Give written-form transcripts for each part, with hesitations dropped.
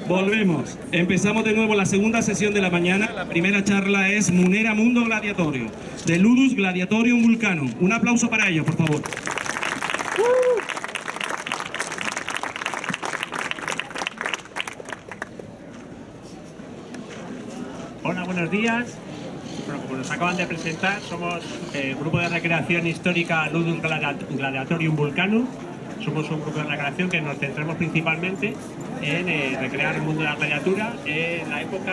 Volvemos. Empezamos de nuevo la segunda sesión de la mañana. La primera charla es Munera Mundo Gladiatorio, de Ludus Gladiatorium Vulcanum. Un aplauso para ellos, por favor. Hola, buenos días. Bueno, como nos acaban de presentar, somos el grupo de recreación histórica Ludus Gladiatorium Vulcanum. Somos un grupo de recreación que nos centramos principalmente en recrear el mundo de la gladiatura en la época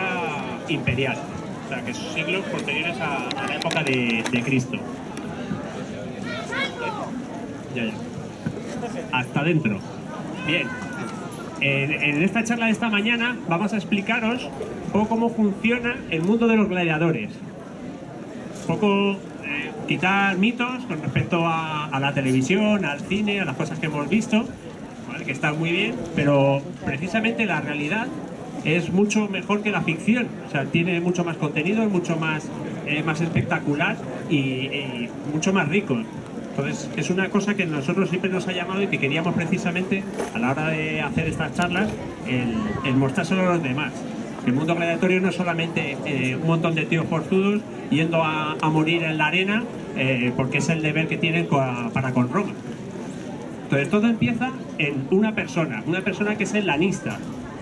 imperial, o sea, que son siglos posteriores a la época de Cristo. Ya. Hasta dentro. Bien. En esta charla de esta mañana vamos a explicaros un poco cómo funciona el mundo de los gladiadores. Un poco quitar mitos con respecto a la televisión, al cine, a las cosas que hemos visto, ¿vale? Que están muy bien, pero precisamente la realidad es mucho mejor que la ficción. O sea, tiene mucho más contenido, es mucho más espectacular y mucho más rico. Entonces, es una cosa que a nosotros siempre nos ha llamado y que queríamos precisamente, a la hora de hacer estas charlas, el mostrárselo a los demás. El mundo gladiatorio no es solamente un montón de tíos forzudos yendo a morir en la arena porque es el deber que tienen para con Roma. Entonces, todo empieza en una persona que es el lanista.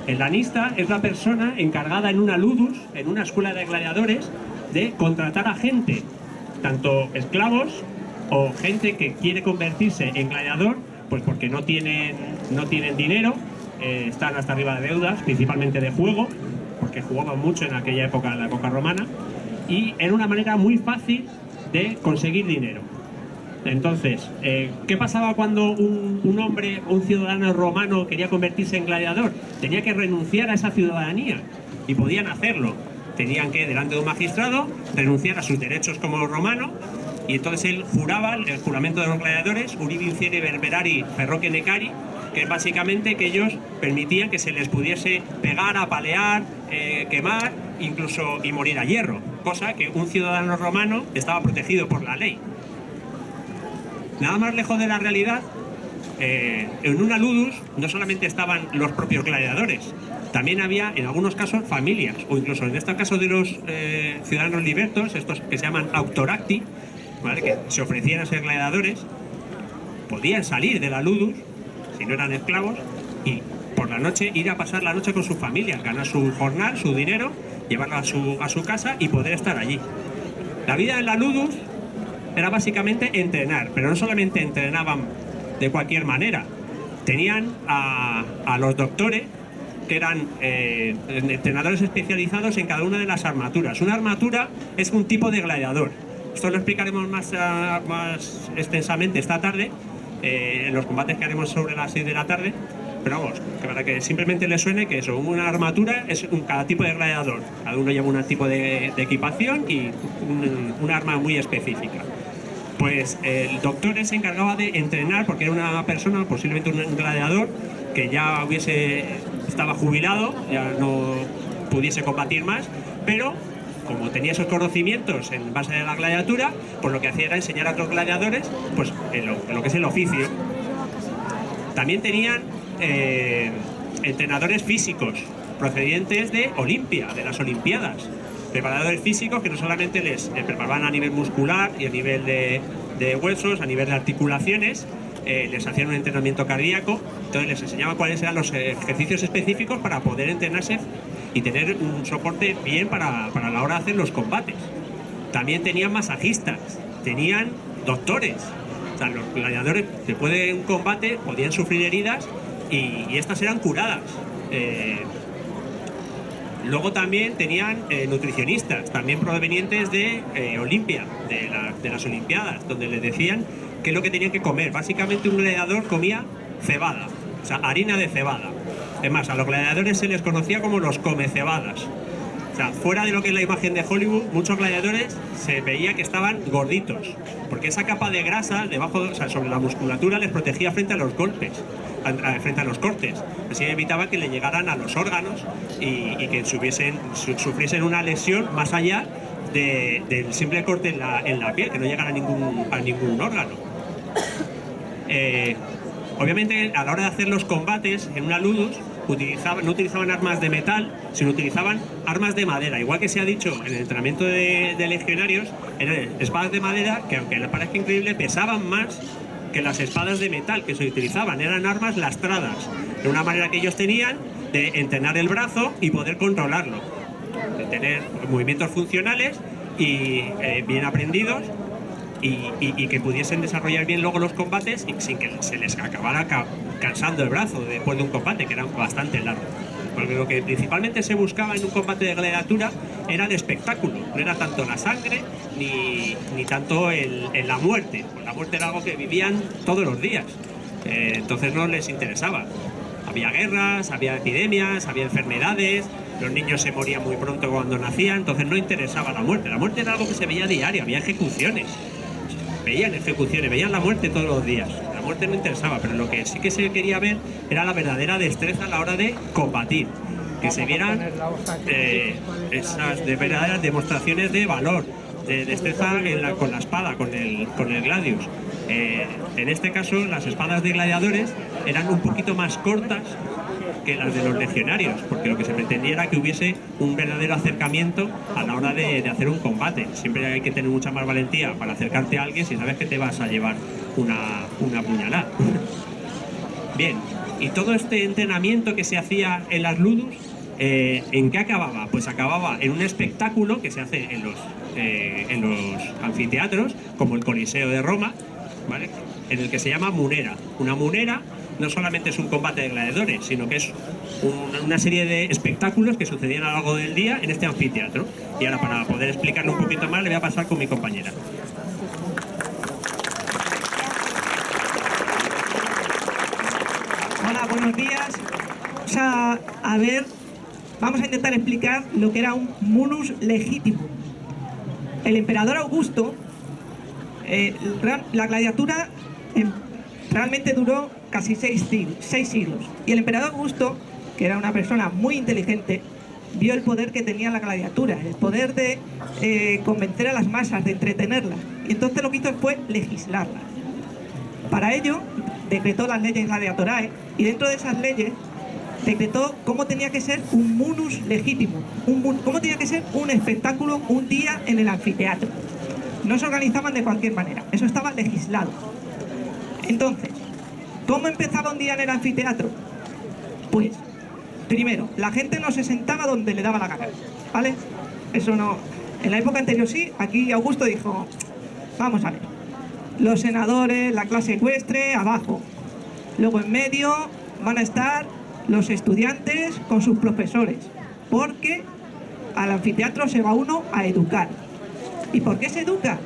El lanista es la persona encargada en una ludus, en una escuela de gladiadores, de contratar a gente, tanto esclavos o gente que quiere convertirse en gladiador, pues porque no tienen dinero, están hasta arriba de deudas, principalmente de juego, porque jugaban mucho en aquella época, en la época romana, y era una manera muy fácil de conseguir dinero. Entonces, ¿qué pasaba cuando un hombre, un ciudadano romano quería convertirse en gladiador? Tenía que renunciar a esa ciudadanía, y podían hacerlo. Tenían que, delante de un magistrado, renunciar a sus derechos como romano, y entonces él juraba el juramento de los gladiadores, Uribi Inciere Verberari Ferroque Necari, que es básicamente que ellos permitían que se les pudiese pegar, apalear, quemar, incluso y morir a hierro, cosa que un ciudadano romano estaba protegido por la ley. Nada más lejos de la realidad, en una ludus no solamente estaban los propios gladiadores, también había en algunos casos familias, o incluso en este caso de los ciudadanos libertos, estos que se llaman auctoracti, ¿vale? Que se ofrecían a ser gladiadores, podían salir de la ludus, si no eran esclavos, y por la noche ir a pasar la noche con sus familias, ganar su jornal, su dinero, llevarlo a su casa y poder estar allí. La vida en la ludus era básicamente entrenar, pero no solamente entrenaban de cualquier manera. Tenían a los doctores, que eran entrenadores especializados en cada una de las armaturas. Una armatura es un tipo de gladiador. Esto lo explicaremos más extensamente esta tarde, en los combates que haremos sobre las 6 de la tarde. Pero vamos, que para que simplemente les suene que eso, una armatura es cada tipo de gladiador. Cada uno lleva un tipo de equipación y un arma muy específica. Pues el doctor se encargaba de entrenar, porque era una persona, posiblemente un gladiador, que ya estaba jubilado, ya no pudiese combatir más, pero como tenía esos conocimientos en base de la gladiatura, pues lo que hacía era enseñar a otros gladiadores pues en lo que es el oficio. También tenían entrenadores físicos procedentes de Olimpia, de las Olimpiadas. Preparadores físicos que no solamente les preparaban a nivel muscular y a nivel de huesos, a nivel de articulaciones, les hacían un entrenamiento cardíaco, entonces les enseñaban cuáles eran los ejercicios específicos para poder entrenarse y tener un soporte bien para la hora de hacer los combates. También tenían masajistas, tenían doctores. O sea, los gladiadores, después de un combate, podían sufrir heridas y estas eran curadas. Luego también tenían nutricionistas, también provenientes de Olimpia, de las Olimpiadas, donde les decían qué es lo que tenían que comer. Básicamente un gladiador comía cebada, o sea, harina de cebada. Es más, a los gladiadores se les conocía como los comecebadas. O sea, fuera de lo que es la imagen de Hollywood, muchos gladiadores se veía que estaban gorditos, porque esa capa de grasa debajo, o sea, sobre la musculatura les protegía frente a los golpes, frente a los cortes. Así evitaba que le llegaran a los órganos y que sufriesen una lesión más allá del simple corte en la piel, que no llegara a ningún órgano. Obviamente, a la hora de hacer los combates en una ludus, no utilizaban armas de metal, sino utilizaban armas de madera. Igual que se ha dicho en el entrenamiento de legionarios, eran espadas de madera que, aunque les parezca increíble, pesaban más que las espadas de metal que se utilizaban. Eran armas lastradas, de una manera que ellos tenían de entrenar el brazo y poder controlarlo, de tener movimientos funcionales y bien aprendidos, y que pudiesen desarrollar bien luego los combates y sin que se les acabara cansando el brazo después de un combate, que era bastante largo. Porque lo que principalmente se buscaba en un combate de gladiatura era el espectáculo, no era tanto la sangre ni tanto la muerte. Pues la muerte era algo que vivían todos los días, entonces no les interesaba. Había guerras, había epidemias, había enfermedades, los niños se morían muy pronto cuando nacían, entonces no interesaba la muerte. La muerte era algo que se veía a diario, había ejecuciones. Veían la muerte todos los días. La muerte no interesaba, pero lo que sí que se quería ver era la verdadera destreza a la hora de combatir. Que se vieran esas verdaderas demostraciones de valor, de destreza con la espada, con el gladius. En este caso, las espadas de gladiadores eran un poquito más cortas que las de los legionarios, porque lo que se pretendía era que hubiese un verdadero acercamiento a la hora de hacer un combate. Siempre hay que tener mucha más valentía para acercarte a alguien si sabes que te vas a llevar una puñalada. Bien, y todo este entrenamiento que se hacía en las ludus, ¿en qué acababa? Pues acababa en un espectáculo que se hace en los anfiteatros, como el Coliseo de Roma, ¿vale? En el que se llama munera. Una munera no solamente es un combate de gladiadores, sino que es una serie de espectáculos que sucedían a lo largo del día en este anfiteatro. Y ahora, para poder explicarlo un poquito más, le voy a pasar con mi compañera. Hola, buenos días. Vamos a intentar explicar lo que era un munus legítimo. El emperador Augusto, la gladiatura realmente duró casi 6 siglos. Y el emperador Augusto, que era una persona muy inteligente, vio el poder que tenía la gladiatura, el poder de convencer a las masas, de entretenerlas. Y entonces lo que hizo fue legislarla. Para ello, decretó las leyes gladiatorae, y dentro de esas leyes decretó cómo tenía que ser un munus legítimo, cómo tenía que ser un espectáculo un día en el anfiteatro. No se organizaban de cualquier manera, eso estaba legislado. Entonces, ¿cómo empezaba un día en el anfiteatro? Pues, primero, la gente no se sentaba donde le daba la gana, ¿vale? Eso no... En la época anterior sí, aquí Augusto dijo, vamos a ver, los senadores, la clase ecuestre, abajo. Luego en medio van a estar los estudiantes con sus profesores, porque al anfiteatro se va uno a educar. ¿Y por qué se educa?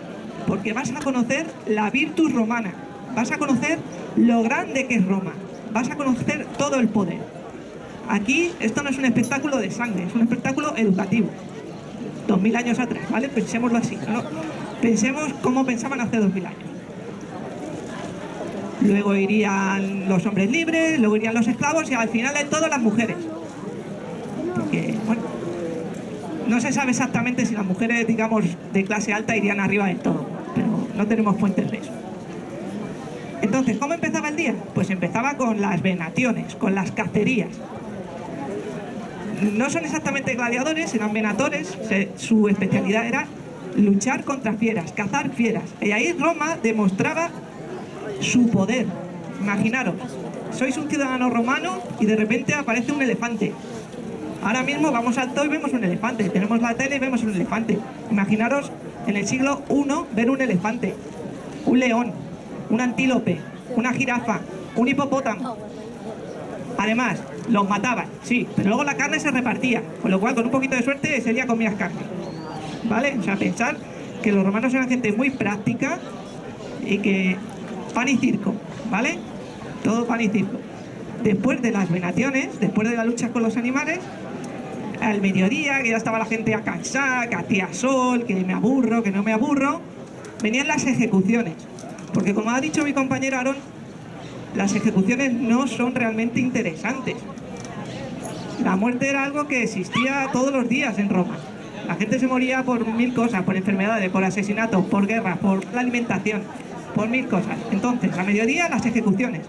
Porque vas a conocer la virtus romana, vas a conocer lo grande que es Roma, vas a conocer todo el poder. Aquí esto no es un espectáculo de sangre, es un espectáculo educativo. 2000 años atrás, ¿vale? Pensémoslo así, ¿no? Pensemos cómo pensaban hace 2000 años. Luego irían los hombres libres, luego irían los esclavos y al final de todo las mujeres. Porque, bueno, no se sabe exactamente si las mujeres, digamos, de clase alta irían arriba del todo, pero no tenemos fuentes de eso. Entonces, ¿cómo empezaba el día? Pues empezaba con las venaciones, con las cacerías. No son exactamente gladiadores, eran venatores, su especialidad era luchar contra fieras, cazar fieras. Y ahí Roma demostraba su poder. Imaginaros, sois un ciudadano romano y de repente aparece un elefante. Ahora mismo vamos al zoo y vemos un elefante, tenemos la tele y vemos un elefante. Imaginaros en el siglo I ver un elefante, un león, un antílope, una jirafa, un hipopótamo. Además, los mataban, sí, pero luego la carne se repartía, con lo cual con un poquito de suerte ese día comías carne, ¿vale? O sea, pensar que los romanos eran gente muy práctica y que pan y circo, ¿vale? Todo pan y circo. Después de las venaciones, después de la lucha con los animales, al mediodía, que ya estaba la gente a cansar, que hacía sol, que me aburro, que no me aburro, venían las ejecuciones. Porque como ha dicho mi compañero Aarón, las ejecuciones no son realmente interesantes. La muerte era algo que existía todos los días en Roma. La gente se moría por 1000 cosas, por enfermedades, por asesinatos, por guerras, por la alimentación, por 1000 cosas. Entonces, a mediodía las ejecuciones,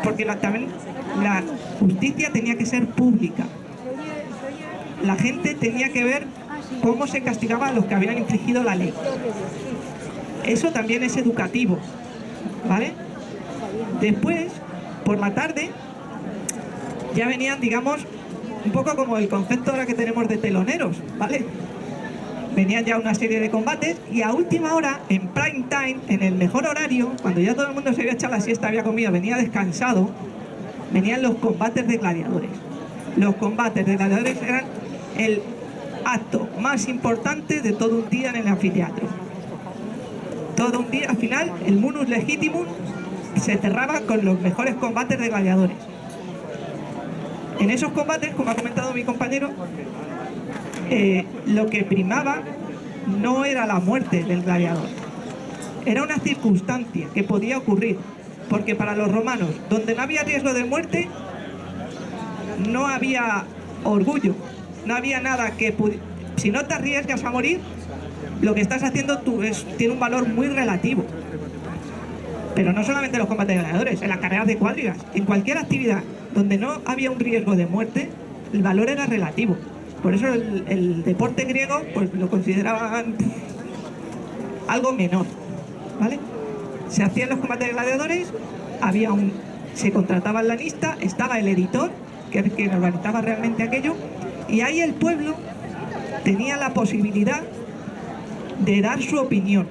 porque también la justicia tenía que ser pública. La gente tenía que ver cómo se castigaba a los que habían infringido la ley. Eso también es educativo, ¿vale? Después, por la tarde, ya venían, digamos, un poco como el concepto ahora que tenemos de teloneros, ¿vale? Venían ya una serie de combates y a última hora, en prime time, en el mejor horario, cuando ya todo el mundo se había echado la siesta, había comido, venía descansado, venían los combates de gladiadores. Los combates de gladiadores eran el acto más importante de todo un día en el anfiteatro. Todo un día, al final, el munus legitimus se cerraba con los mejores combates de gladiadores. En esos combates, como ha comentado mi compañero, lo que primaba no era la muerte del gladiador, era una circunstancia que podía ocurrir, porque para los romanos, donde no había riesgo de muerte, no había orgullo, no había nada que si no te arriesgas a morir, lo que estás haciendo tú tiene un valor muy relativo. Pero no solamente en los combates de gladiadores, en las carreras de cuadrigas, en cualquier actividad donde no había un riesgo de muerte, el valor era relativo. Por eso el deporte griego pues lo consideraban algo menor, ¿vale? Se hacían los combates de gladiadores, se contrataba el lanista, estaba el editor, que era quien organizaba realmente aquello, y ahí el pueblo tenía la posibilidad de dar su opinión.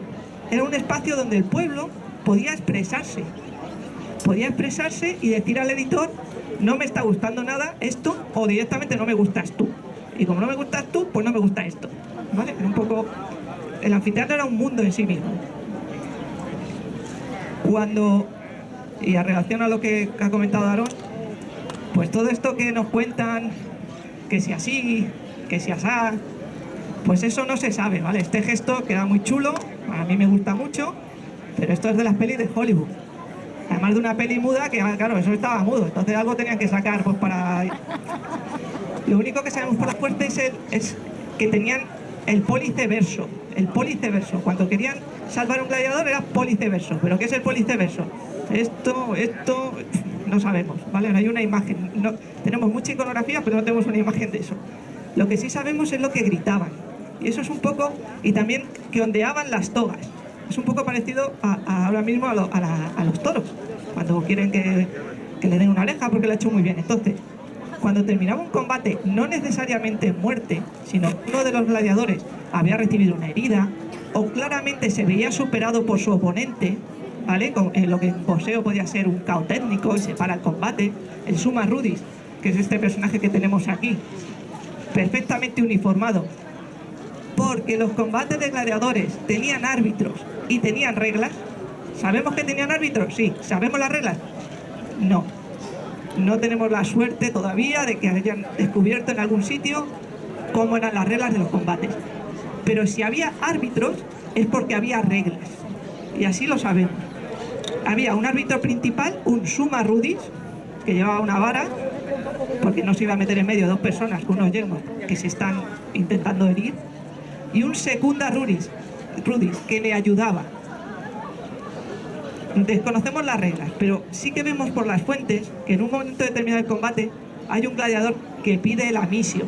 Era un espacio donde el pueblo podía expresarse y decir al editor: no me está gustando nada esto, o directamente no me gustas tú. Y como no me gustas tú, pues no me gusta esto, ¿vale? Un poco, el anfiteatro era un mundo en sí mismo. Y a relación a lo que ha comentado Aarón, pues todo esto que nos cuentan, que si así, que si asá, pues eso no se sabe, ¿vale? Este gesto queda muy chulo, a mí me gusta mucho, pero esto es de las pelis de Hollywood. Además de una peli muda, que claro, eso estaba mudo, entonces algo tenían que sacar pues para... Lo único que sabemos por la fuerte es que tenían el policeverso. El policeverso. Cuando querían salvar a un gladiador era policeverso. ¿Pero qué es el policeverso? Esto, no sabemos, ¿vale? No hay una imagen. No, tenemos mucha iconografía, pero no tenemos una imagen de eso. Lo que sí sabemos es lo que gritaban. Y eso es un poco... Y también que ondeaban las togas. Es un poco parecido ahora mismo a los toros. Cuando quieren que le den una oreja porque lo ha hecho muy bien. Entonces, cuando terminaba un combate, no necesariamente muerte, sino uno de los gladiadores había recibido una herida o claramente se veía superado por su oponente, ¿vale? Lo que en boxeo podía ser un KO técnico y se para el combate, el Summa Rudis, que es este personaje que tenemos aquí, perfectamente uniformado, porque los combates de gladiadores tenían árbitros y tenían reglas. ¿Sabemos que tenían árbitros? Sí. ¿Sabemos las reglas? No. No tenemos la suerte todavía de que hayan descubierto en algún sitio cómo eran las reglas de los combates. Pero si había árbitros es porque había reglas. Y así lo sabemos. Había un árbitro principal, un Summa Rudis, que llevaba una vara, porque no se iba a meter en medio dos personas con unos yelmos que se están intentando herir, y un Secunda Rudis, que le ayudaba. Desconocemos las reglas, pero sí que vemos por las fuentes que en un momento determinado del combate hay un gladiador que pide el amisio.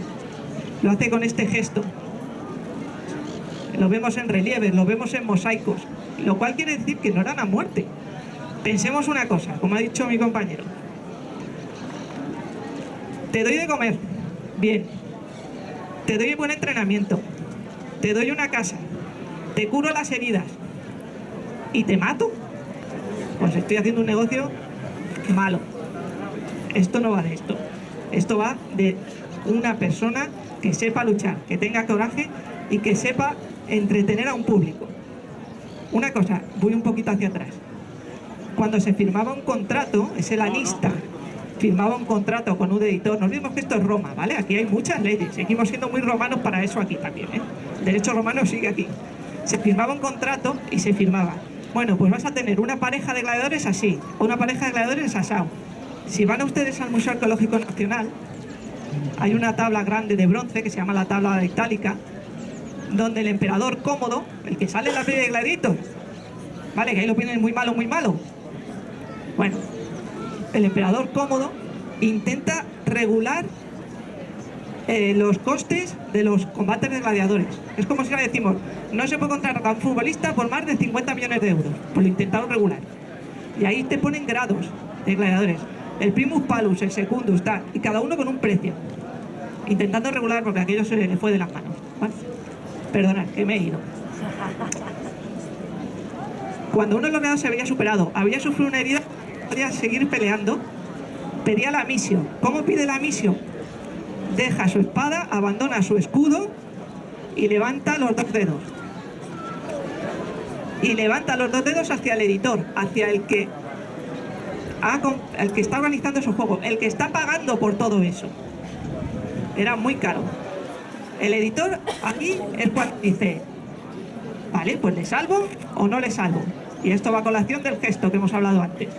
Lo hace con este gesto. Lo vemos en relieves, lo vemos en mosaicos, lo cual quiere decir que no eran a muerte. Pensemos una cosa, como ha dicho mi compañero. Te doy de comer, bien. Te doy buen entrenamiento. Te doy una casa. Te curo las heridas. ¿Y te mato? Pues estoy haciendo un negocio malo. Esto no va de esto. Esto va de una persona que sepa luchar, que tenga coraje y que sepa entretener a un público. Una cosa, voy un poquito hacia atrás. Cuando se firmaba un contrato, ese lanista firmaba un contrato con un editor. No olvidemos que esto es Roma, ¿vale? Aquí hay muchas leyes. Seguimos siendo muy romanos para eso aquí también, ¿eh? El derecho romano sigue aquí. Se firmaba un contrato y se firmaba: bueno, pues vas a tener una pareja de gladiadores así, o una pareja de gladiadores asado. Si van a ustedes al Museo Arqueológico Nacional, hay una tabla grande de bronce que se llama la tabla itálica, donde el emperador Cómodo, el que sale en la peli de Gladiator, ¿vale? Que ahí lo ponen muy malo, muy malo. Bueno, el emperador Cómodo intenta regular los costes de los combates de gladiadores. Es como si ahora decimos, no se puede contratar a un futbolista por más de 50 millones de euros. Pues lo intentaron regular. Y ahí te ponen grados de gladiadores. El primus palus, el secundus, tal, y cada uno con un precio. Intentando regular porque aquello se le fue de las manos. ¿Vale? Perdonad, que me he ido. Cuando uno de los gladiadores se había superado, había sufrido una herida, podía seguir peleando, pedía la misión. ¿Cómo pide la misión? Deja su espada, abandona su escudo y levanta los dos dedos. Y levanta los dos dedos hacia el editor, hacia el que está organizando su juego, el que está pagando por todo eso. Era muy caro. El editor aquí es cuando dice, vale, pues le salvo o no le salvo. Y esto va a colación del gesto que hemos hablado antes.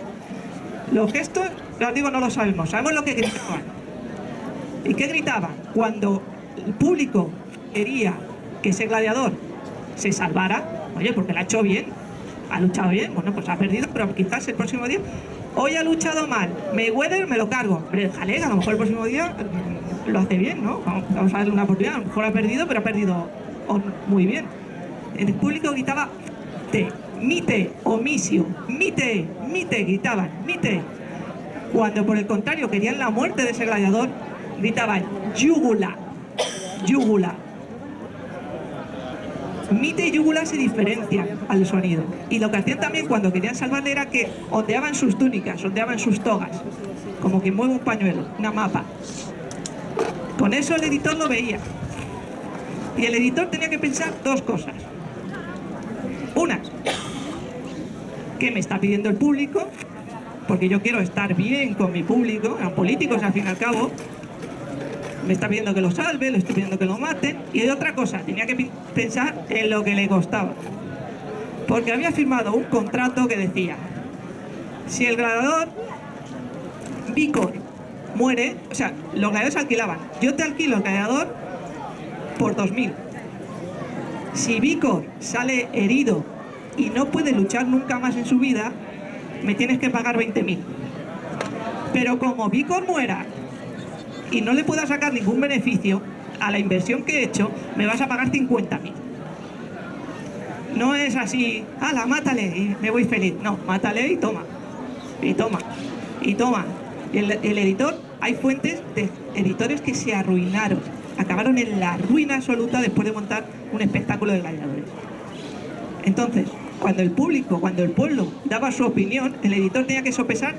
Los gestos, os digo, no lo sabemos. Sabemos lo que gritaban. ¿Y qué gritaban? Cuando el público quería que ese gladiador se salvara, oye, porque lo ha hecho bien, ha luchado bien, bueno, pues ha perdido, pero quizás el próximo día, hoy ha luchado mal, Mayweather me lo cargo. Pero déjale, a lo mejor el próximo día lo hace bien, ¿no? Vamos a darle una oportunidad, a lo mejor ha perdido, pero ha perdido muy bien. El público gritaba, mite, omisio, mite, gritaban, mite. Cuando por el contrario querían la muerte de ese gladiador, gritaban, yúgula. Mite y yúgula se diferencian al sonido. Y lo que hacían también cuando querían salvarle era que ondeaban sus túnicas, ondeaban sus togas, como que mueve un pañuelo, una mapa. Con eso el editor lo veía. Y el editor tenía que pensar dos cosas. Una, ¿qué me está pidiendo el público? Porque yo quiero estar bien con mi público, eran políticos al fin y al cabo. Me está pidiendo que lo salve, le estoy pidiendo que lo maten. Y de otra cosa, tenía que pensar en lo que le costaba. Porque había firmado un contrato que decía, si el gladiador Vícor muere, o sea, los gladiadores alquilaban, yo te alquilo el gladiador por 2.000. Si Vícor sale herido y no puede luchar nunca más en su vida, me tienes que pagar 20.000. Pero como Vícor muera y no le pueda sacar ningún beneficio a la inversión que he hecho, me vas a pagar 50.000. No es así, ala, mátale y me voy feliz. No, mátale y toma. Y toma. Y toma. Y el editor, hay fuentes de editores que se arruinaron. Acabaron en la ruina absoluta después de montar un espectáculo de gladiadores. Entonces, cuando el público, cuando el pueblo daba su opinión, el editor tenía que sopesar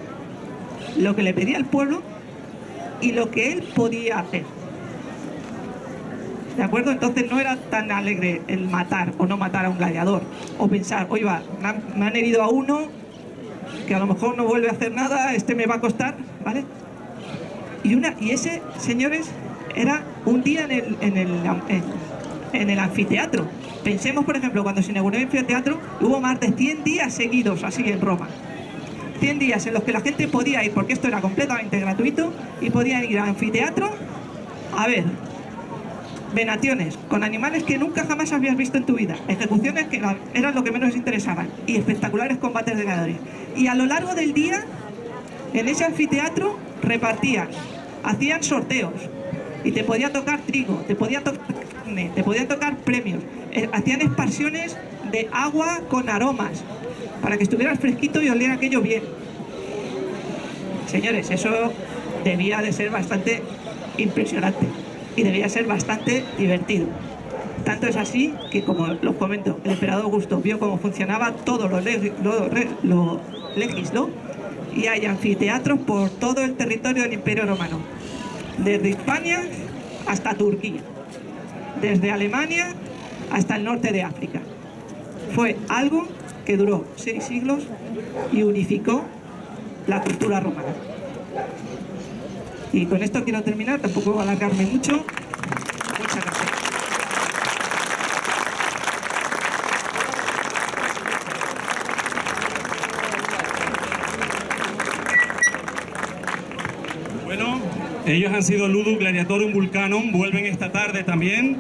lo que le pedía el pueblo y lo que él podía hacer. ¿De acuerdo? Entonces no era tan alegre el matar o no matar a un gladiador. O pensar, oye, va, me han herido a uno, que a lo mejor no vuelve a hacer nada, este me va a costar, ¿vale? Y ese, señores, era un día en el anfiteatro. Pensemos, por ejemplo, cuando se inauguró el anfiteatro, hubo más de 100 días seguidos así en Roma. 100 días en los que la gente podía ir, porque esto era completamente gratuito, y podían ir al anfiteatro a ver venaciones con animales que nunca jamás habías visto en tu vida, ejecuciones que eran lo que menos les interesaban, y espectaculares combates de gladiadores. Y a lo largo del día, en ese anfiteatro, repartían, hacían sorteos, y te podía tocar trigo, te podía tocar carne, te podían tocar premios, hacían expansiones de agua con aromas, para que estuvieras fresquito y oliera aquello bien. Señores, eso debía de ser bastante impresionante y debía ser bastante divertido. Tanto es así que, como los comento, el emperador Augusto vio cómo funcionaba, todo lo legisló, y hay anfiteatros por todo el territorio del Imperio Romano, desde Hispania hasta Turquía, desde Alemania hasta el norte de África. Fue algo que duró 6 siglos y unificó la cultura romana. Y con esto quiero terminar, tampoco voy a alargarme mucho. Muchas gracias. Bueno, ellos han sido Ludus Gladiatorium Vulcanum, vuelven esta tarde también.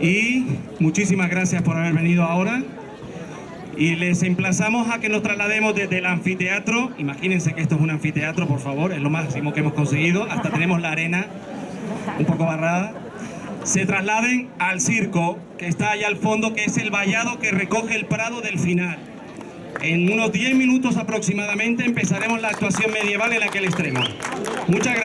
Y muchísimas gracias por haber venido ahora. Y les emplazamos a que nos traslademos desde el anfiteatro. Imagínense que esto es un anfiteatro, por favor, es lo máximo que hemos conseguido. Hasta tenemos la arena un poco barrada. Se trasladen al circo, que está allá al fondo, que es el vallado que recoge el prado del final. En unos 10 minutos aproximadamente empezaremos la actuación medieval en aquel extremo. Muchas gracias.